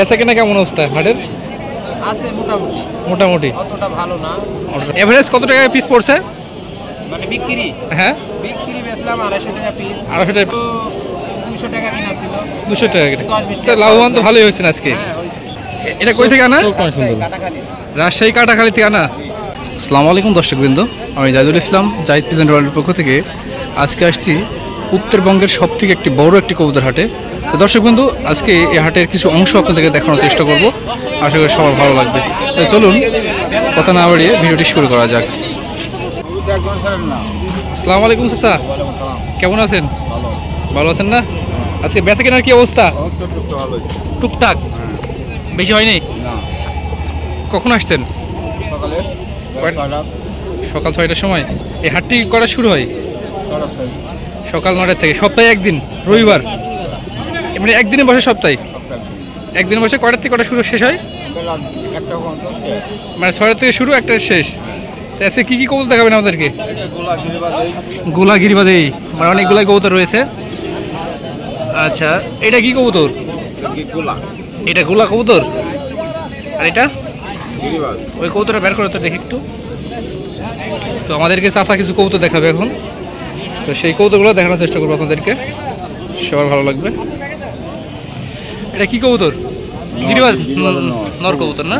বেচা কেনা কেমন অবস্থা হাটের? আছে মোটামুটি মোটামুটি, অতটা ভালো না। এভারেজ কত টাকা পিস পড়ছে? মানে বিক্রি, হ্যাঁ বিক্রি বেচলাম 250 টাকা পিস। 250 টাকা, 200 টাকা কিনা ছিল। 200 টাকা কিনা। 10-20 তো লাভবান তো ভালোই হয়েছে আজকে। হ্যাঁ হইছে। এটা কই থেকে আনা? কাটাখালি। রাজশাহী কাটাখালী থেকে আনা। আসসালামু আলাইকুম দর্শকবৃন্দ, আমি জাহিদুল ইসলাম, জাহিদ প্রেজেন্ট ওয়ার্ল্ডের পক্ষ থেকে আজকে আসছি উত্তরবঙ্গের সব থেকে একটি বড় একটি কবুতর হাটে। তো দর্শকবৃন্দ, আজকে এই হাটের কিছু অংশ আপনাদেরকে দেখানোর চেষ্টা করব, আশা করি সবার ভালো লাগবে। তো চলুন কথা না বাড়িয়ে ভিডিওটি শুরু করা যাক। আসসালামু আলাইকুম চাচা, কেমন আছেন? ভালো আছেন না? আজকে বেচা কেনার কি অবস্থা? টুকটাক, বেশি হয়নি? কখন আসছেন? সকাল 6টার সময়। এই হাটটি করা শুরু হয় সকাল 9টা থেকে, সপ্তাহে একদিন, রবিবার। এমনি একদিনে বসে সপ্তাহে? একদিনে বসে কয়টার থেকে কটা শুরু শেষ হয়? মানে 6টা থেকে শুরু, 1টা শেষ। আজকে কী কী কবুতর দেখাবেন আমাদেরকে? গোলা গিরিবাদেই, মানে অনেকগুলাই কবুতর রয়েছে। আচ্ছা, এটা কি কবুতর? এটা গোলা কবুতর। আর এটা ওই কবুতরটা বের করে তো দেখি একটু। তো আমাদেরকে চাচা কিছু কবুতর দেখাবে এখন, তো সেই কবুতরগুলো দেখানোর চেষ্টা করবো আপনাদেরকে, সবার ভালো লাগবে। এটা কি কবুতর? গিরিবাজ, নর কবুতর না?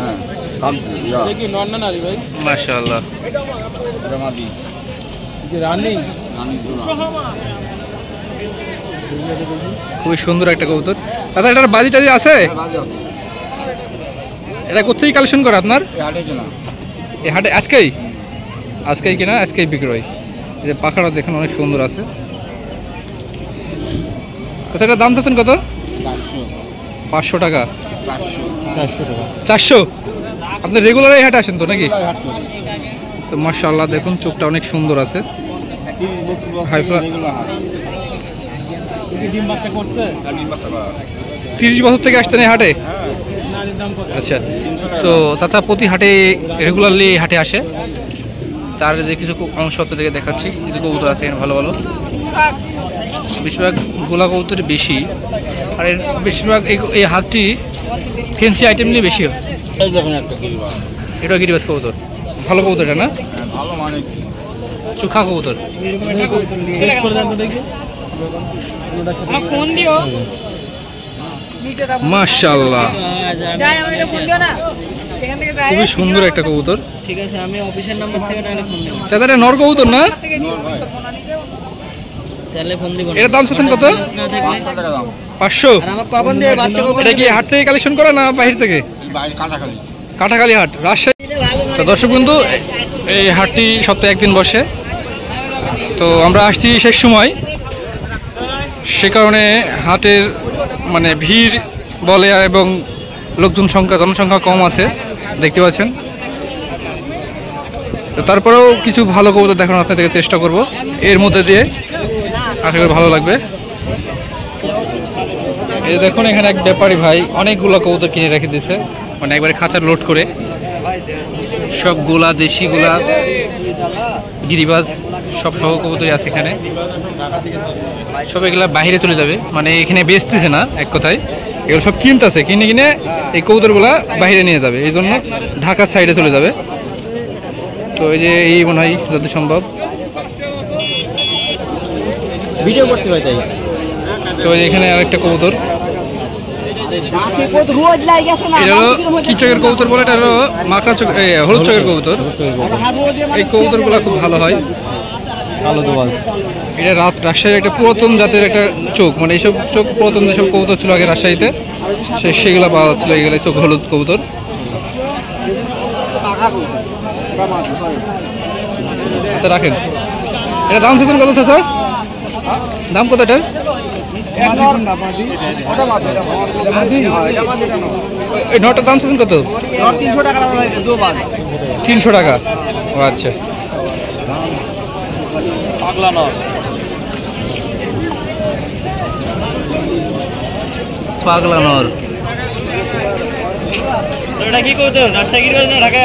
মাশাআল্লাহ, খুবই সুন্দর একটা কবুতর। আচ্ছা, এটার বাজি টাজি আছে? এটা কোথায় কালেকশন করা আপনার? এই হাটে আজকেই কিনা, আজকেই বিক্রয়। এই যে পাখাটা দেখেন অনেক সুন্দর আছে। আচ্ছা, এটার দাম চাচ্ছেন কত? 500 টাকা। 400? আপনি রেগুলার এই হাটে আসেন তো নাকি? তো মাশাআল্লাহ, দেখুন চোখটা অনেক সুন্দর আছে। 30 বছর থেকে আসতেন এই হাটে? আচ্ছা, তো চাচা প্রতি হাটে রেগুলারলি হাটে আসে? তার যে কিছু অংশ আপনাদেরকে দেখাচ্ছি, কিছু কবুতর আছে এখানে ভালো ভালো। বেশিরভাগ গোলা কবুতরই বেশি, আর এর বেশিরভাগ এই হাটটি ফেন্সি আইটেম নিয়ে বেশি হয়। এটা গিরিবাজ কবুতর, ভালো কবুতর এটা না? চোখা কবুতর। মাশাআল্লাহ, খুবই সুন্দর একটা কবুতর। ঠিক আছে, আমি অফিসের নাম্বার থেকে তাহলে ফোন দেব। চাচা, এটা নর কবুতর না? তাহলে ফোন দিব। এর দাম চাচ্ছেন কত? 500? আর আমাকে কখন দিয়ে বাচ্চা কখন? এটা কি হাট থেকে কালেকশন করা না বাহির থেকে? কাটাখালী হাট, রাজশাহী। তো দর্শকবৃন্দ, এই হাটটি সপ্তাহে একদিন বসে। তো আমরা আসছি শেষ সময়, সে কারণে হাটের মানে ভিড় বলে এবং জনসংখ্যা কম আছে, দেখতে পাচ্ছেন। তো তারপরেও কিছু ভালো কবুতর দেখানোর আপনাদেরকে চেষ্টা করব এর মধ্যে দিয়ে, আশা করি ভালো লাগবে। এই দেখুন, এখানে এক ব্যাপারী ভাই অনেকগুলো কবুতর কিনে রেখে দিয়েছে, মানে একবারে খাঁচার লোড করে। সব গোলা, দেশি গোলা, গিরিবাজ সব সহ কবুতরই আছে এখানে। সব এগুলা বাইরে চলে যাবে, মানে এখানে বেচতেছে না, এক কথায় এগুলো সব কিনতেছে, কিনে এই কবুতরগুলা বাইরে নিয়ে যাবে, এই জন্য ঢাকার সাইডে চলে যাবে। তো এই যে এই মনে হয় যত সম্ভব ভিডিও করতে হয় তাই। তো এখানে আরেকটা কবুতর, এটা হলো কি চোখের কবুতর বলে, এটা হলো মাকড়া চোখ, হলুদ চোখের কবুতর। এই কবুতরগুলো খুব ভালো হয়। এটা রাজশাহীর একটা পুরাতন জাতের একটা চোখ, মানে এইসব চোখ পুরাতন যেসব কবুতর ছিল আগে রাজশাহীতে, সেগুলো পাওয়া যাচ্ছিল, এগুলো চোখ হলুদ কবুতর। আচ্ছা, রাখেন। এটা দাম চাচ্ছেন কত চাচা? দাম কত এটার? এই নটার দাম চাচ্ছেন কত? 300 টাকা। ও আচ্ছা, পাগলা নর। এটা কি কবুতর? রাজশাহী গিরিবাজ না ঢাকা?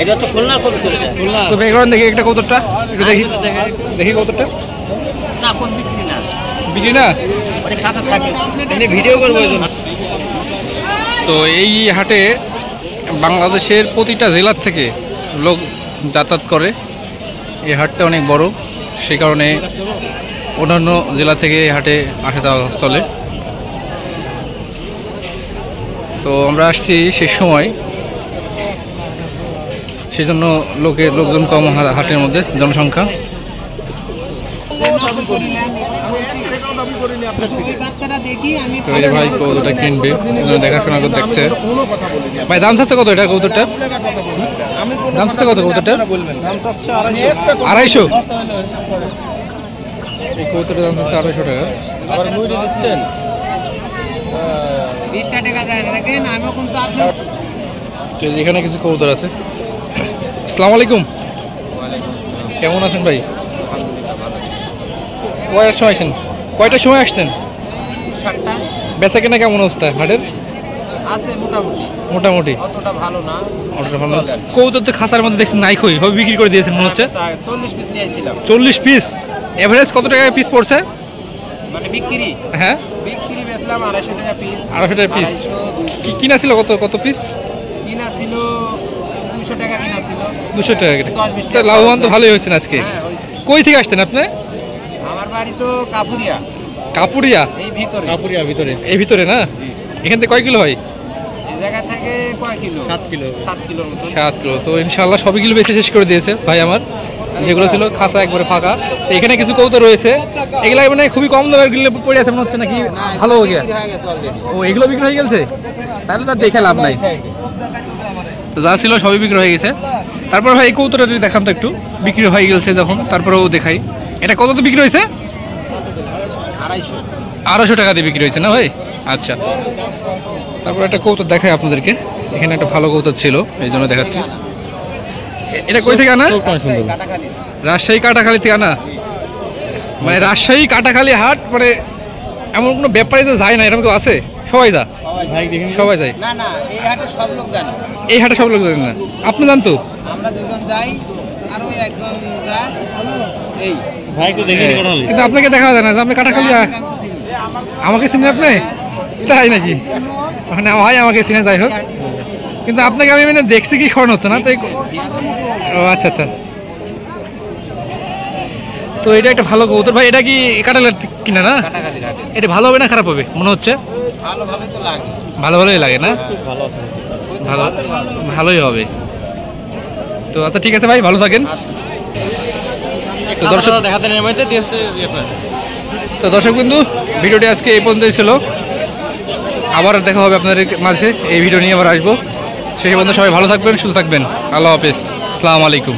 এটা তো খুলনা কবুতর। খুলনা। তো ব্যাকগ্রাউন্ড দেখি একটা কবুতরটা, একটু দেখি কবুতরটা। না, কোন বিক্রি না। বিক্রি না? মানে খাতা থাকে। এনে ভিডিও করব এই জন্য। তো এই হাটে বাংলাদেশের প্রতিটা জেলার থেকে লোক যাতায়াত করে। এই হাটটা অনেক বড়, সেই কারণে অন্যান্য জেলা থেকে এই হাটে আসা যাওয়া চলে। তো আমরা আসছি শেষ সময়, সেই জন্য লোকজন কম হাটের মধ্যে, জনসংখ্যা। তো এই ভাই কৌতুটা কিনবে, দেখাশোনা করে দেখছে। ভাই দাম চাচ্ছে কত এটা কৌতুটা? দাম চাচ্ছে কত কৌতুটা? 250। এই কৌতুটার দাম চাচ্ছে 250 টাকা। তো এখানে কিছু কবুতর আছে। আসসালামু আলাইকুম, কেমন আছেন ভাই? কয়টার সময় আসছেন? বেচা কেনা কেমন অবস্থা হাটের? আছে মোটামুটি মোটামুটি, অতটা ভালো না। কবুতর তো খাঁচার মধ্যে দেখছেন নাই খই, সব বিক্রি করে দিয়েছেন মনে হচ্ছে। 40 পিস নিয়েছিলাম। 40 পিস? এভারেজ কত টাকা পিস পড়ছে? মানে বিক্রি? হ্যাঁ, বিক্রি বেচলাম 250 টাকা পিস। 250 টাকা পিস। 250, 200। কিনা ছিল কত পিস? কিনা ছিল 200 টাকা কিনা ছিল। 200 টাকা করে। 10-20 তো লাভবান তো ভালোই হয়েছেন আজকে। হ্যাঁ হয়েছে। কই থেকে আসছেন আপনি? আমার বাড়ি তো কাপুরিয়া, কাপুরিয়া? এই ভিতরে। কাপুরিয়া ভিতরে, এই ভিতরে না? এখান থেকে কয় কিলো হয়? এই জায়গা থেকে কয় কিলো? 7 কিলো। 7 কিলোর মতো। 7 কিলো। তো ইনশাআল্লাহ সবই কিলো বেশি শেষ করে দিয়েছে ভাই আমার, যেগুলো ছিল খাসা একবারে ফাঁকা। তো এখানে কিছু কবুতর রয়েছে, এগুলা মানে খুবই কম দামের গিলে পড়ে আছে মনে হচ্ছে, নাকি ভালো হয়ে গেছে? বিক্রি হয়ে গেছে অলরেডি। ও এগুলো বিক্রি হয়ে গেছে? তাহলে তার দেখে লাভ নাই। তো যা ছিল সবই বিক্রি হয়ে গেছে। তারপর ভাই এই কবুতরটা যদি দেখাম তো একটু, বিক্রি হয়ে গেছে যখন, তারপরেও দেখাই। এটা কত তো বিক্রি হয়েছে? 250। 250 টাকা দিয়ে বিক্রি হয়েছে না ভাই? আচ্ছা। তারপর একটা কবুতর দেখাই আপনাদেরকে, এখানে একটা ভালো কবুতর ছিল, এই জন্য দেখাচ্ছি। এটা কই থেকে আনা? কাটাখালি। রাজশাহী কাটাখালি থেকে আনা? মানে রাজশাহী কাটাখালি হাট, মানে এমন কোনো ব্যাপারী তো যায় না, এরকম কেউ আছে? সবাই যা, সবাই যায়? না না, এই হাটে সব লোক জানে। এই হাটে সব লোক জানেন না? আপনি জানতো? আমরা দুজন যাই, আর ওই একজন যায়। এই ভাই তো দেখিনি কথা হলো। কিন্তু আপনাকে দেখা যায় না যে আপনি কাটাখালি। আমাকে চিনেন আপনি? তাই নাকি? মানে ভাই আমাকে চিনে, যাই হোক। কিন্তু আপনাকে আমি মানে দেখছি কি স্মরণ হচ্ছে না, তাই। ও আচ্ছা আচ্ছা। তো এটা একটা ভালো কবুতর ভাই, এটা কি কাটালের কিনা না? কাটাখালি হাটে। এটা ভালো হবে না খারাপ হবে মনে হচ্ছে? ভালো ভালো তো লাগে। ভালোই লাগে না? ভালো আছে। ভালোই হবে। তো আচ্ছা ঠিক আছে ভাই, ভালো থাকেন। তো দর্শক দেখাতে নেমেছে দিয়েছে আপনার। তো দর্শক বিন্দু, ভিডিওটি আজকে এই পর্যন্তই ছিল। আবার দেখা হবে আপনাদের মাঝে, এই ভিডিও নিয়ে আবার আসবো। সেই পর্যন্ত সবাই ভালো থাকবেন, সুস্থ থাকবেন। আল্লাহ হাফেজ, আসসালামু আলাইকুম।